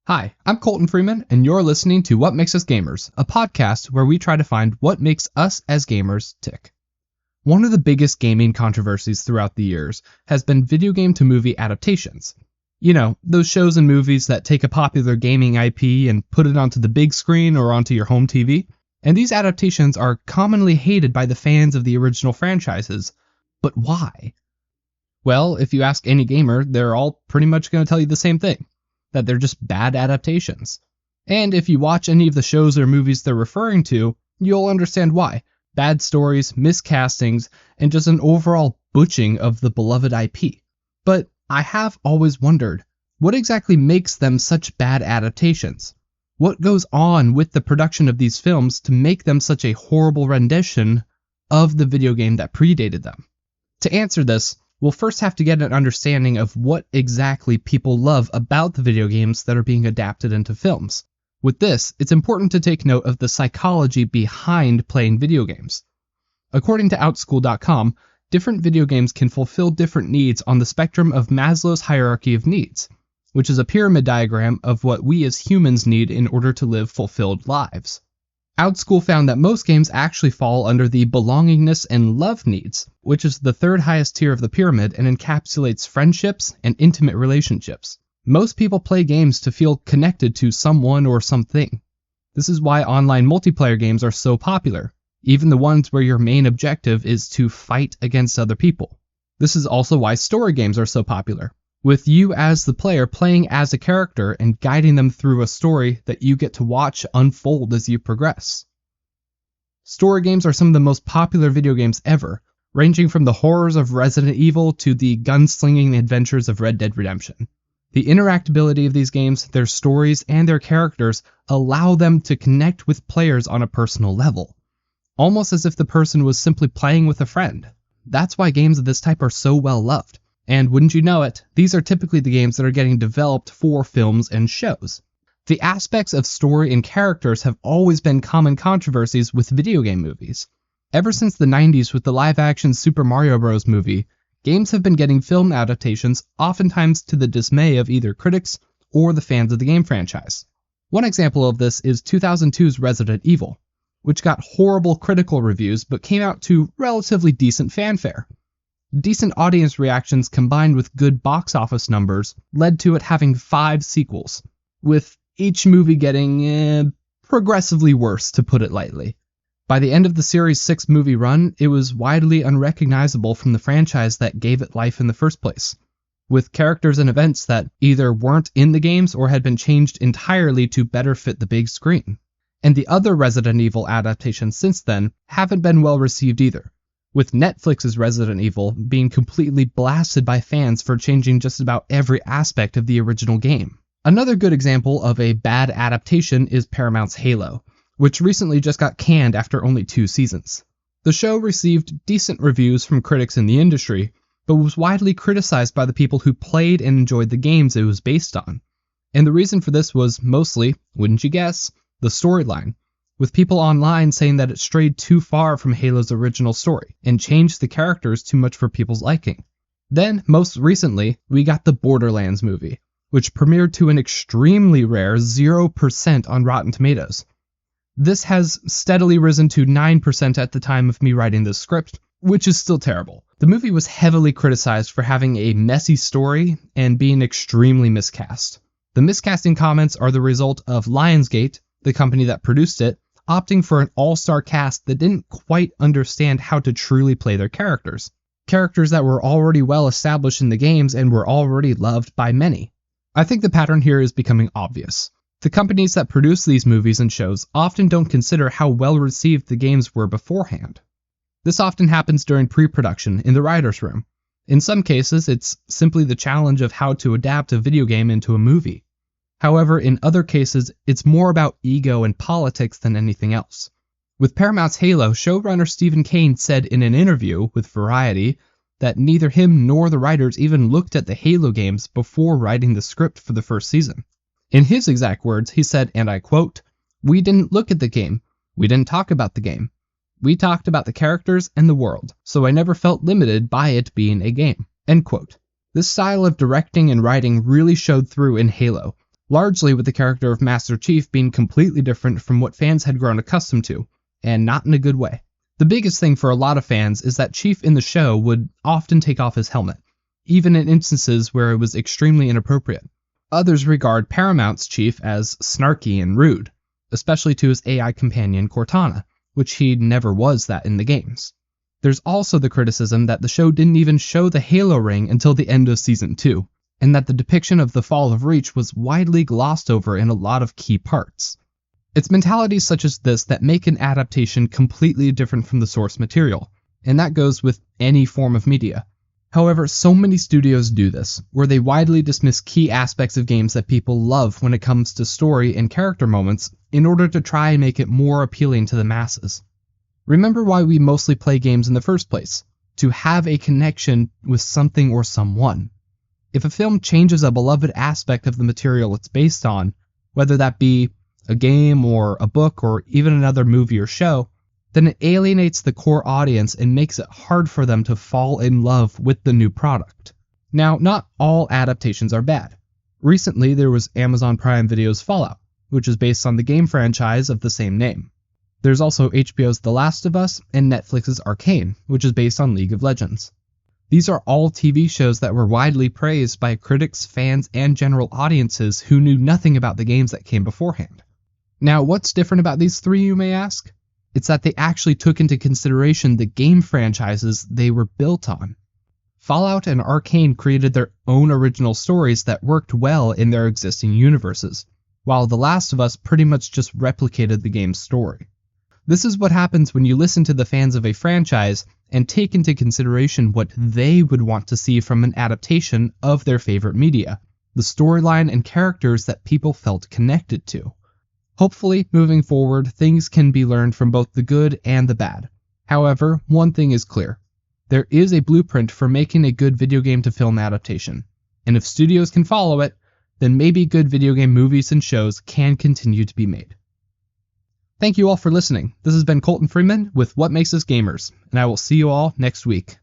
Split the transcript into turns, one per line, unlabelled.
Hi, I'm Colton Freeman, and you're listening to What Makes Us Gamers, a podcast where we try to find what makes us as gamers tick. One of the biggest gaming controversies throughout the years has been video game to movie adaptations. You know, those shows and movies that take a popular gaming IP and put it onto the big screen or onto your home TV. And these adaptations are commonly hated by the fans of the original franchises. But why? Well, if you ask any gamer, they're all pretty much going to tell you the same thing. That they're just bad adaptations. And if you watch any of the shows or movies they're referring to, you'll understand why. Bad stories, miscastings, and just an overall butching of the beloved IP. But I have always wondered, what exactly makes them such bad adaptations? What goes on with the production of these films to make them such a horrible rendition of the video game that predated them? To answer this, we'll first have to get an understanding of what exactly people love about the video games that are being adapted into films. With this, it's important to take note of the psychology behind playing video games. According to Outschool.com, different video games can fulfill different needs on the spectrum of Maslow's hierarchy of needs, which is a pyramid diagram of what we as humans need in order to live fulfilled lives. Outschool found that most games actually fall under the belongingness and love needs, which is the third highest tier of the pyramid and encapsulates friendships and intimate relationships. Most people play games to feel connected to someone or something. This is why online multiplayer games are so popular, even the ones where your main objective is to fight against other people. This is also why story games are so popular, with you as the player playing as a character and guiding them through a story that you get to watch unfold as you progress. Story games are some of the most popular video games ever, ranging from the horrors of Resident Evil to the gunslinging adventures of Red Dead Redemption. The interactability of these games, their stories, and their characters allow them to connect with players on a personal level, almost as if the person was simply playing with a friend. That's why games of this type are so well loved. And wouldn't you know it, these are typically the games that are getting developed for films and shows. The aspects of story and characters have always been common controversies with video game movies. Ever since the 90s with the live-action Super Mario Bros. Movie, games have been getting film adaptations, oftentimes to the dismay of either critics or the fans of the game franchise. One example of this is 2002's Resident Evil, which got horrible critical reviews but came out to relatively decent fanfare. Decent audience reactions combined with good box office numbers led to it having 5 sequels, with each movie getting progressively worse, to put it lightly. By the end of the series' 6-movie run, it was widely unrecognizable from the franchise that gave it life in the first place, with characters and events that either weren't in the games or had been changed entirely to better fit the big screen. And the other Resident Evil adaptations since then haven't been well received either, with Netflix's Resident Evil being completely blasted by fans for changing just about every aspect of the original game. Another good example of a bad adaptation is Paramount's Halo, which recently just got canned after only 2 seasons. The show received decent reviews from critics in the industry, but was widely criticized by the people who played and enjoyed the games it was based on. And the reason for this was mostly, wouldn't you guess, the storyline, with people online saying that it strayed too far from Halo's original story and changed the characters too much for people's liking. Then, most recently, we got the Borderlands movie, which premiered to an extremely rare 0% on Rotten Tomatoes. This has steadily risen to 9% at the time of me writing this script, which is still terrible. The movie was heavily criticized for having a messy story and being extremely miscast. The miscasting comments are the result of Lionsgate, the company that produced it, opting for an all-star cast that didn't quite understand how to truly play their characters. Characters that were already well established in the games and were already loved by many. I think the pattern here is becoming obvious. The companies that produce these movies and shows often don't consider how well received the games were beforehand. This often happens during pre-production in the writer's room. In some cases, it's simply the challenge of how to adapt a video game into a movie. However, in other cases, it's more about ego and politics than anything else. With Paramount's Halo, showrunner Stephen Kane said in an interview with Variety that neither him nor the writers even looked at the Halo games before writing the script for the first season. In his exact words, he said, and I quote, "We didn't look at the game. We didn't talk about the game. We talked about the characters and the world, so I never felt limited by it being a game." End quote. This style of directing and writing really showed through in Halo, largely with the character of Master Chief being completely different from what fans had grown accustomed to, and not in a good way. The biggest thing for a lot of fans is that Chief in the show would often take off his helmet, even in instances where it was extremely inappropriate. Others regard Paramount's Chief as snarky and rude, especially to his AI companion Cortana, which he never was that in the games. There's also the criticism that the show didn't even show the Halo ring until the end of Season 2, and that the depiction of the fall of Reach was widely glossed over in a lot of key parts. It's mentalities such as this that make an adaptation completely different from the source material, and that goes with any form of media. However, so many studios do this, where they widely dismiss key aspects of games that people love when it comes to story and character moments in order to try and make it more appealing to the masses. Remember why we mostly play games in the first place: to have a connection with something or someone. If a film changes a beloved aspect of the material it's based on, whether that be a game or a book or even another movie or show, then it alienates the core audience and makes it hard for them to fall in love with the new product. Now, not all adaptations are bad. Recently, there was Amazon Prime Video's Fallout, which is based on the game franchise of the same name. There's also HBO's The Last of Us and Netflix's Arcane, which is based on League of Legends. These are all TV shows that were widely praised by critics, fans, and general audiences who knew nothing about the games that came beforehand. Now, what's different about these three, you may ask? It's that they actually took into consideration the game franchises they were built on. Fallout and Arcane created their own original stories that worked well in their existing universes, while The Last of Us pretty much just replicated the game's story. This is what happens when you listen to the fans of a franchise and take into consideration what they would want to see from an adaptation of their favorite media, the storyline and characters that people felt connected to. Hopefully, moving forward, things can be learned from both the good and the bad. However, one thing is clear. There is a blueprint for making a good video game to film adaptation, and if studios can follow it, then maybe good video game movies and shows can continue to be made. Thank you all for listening. This has been Colton Freeman with What Makes Us Gamers, and I will see you all next week.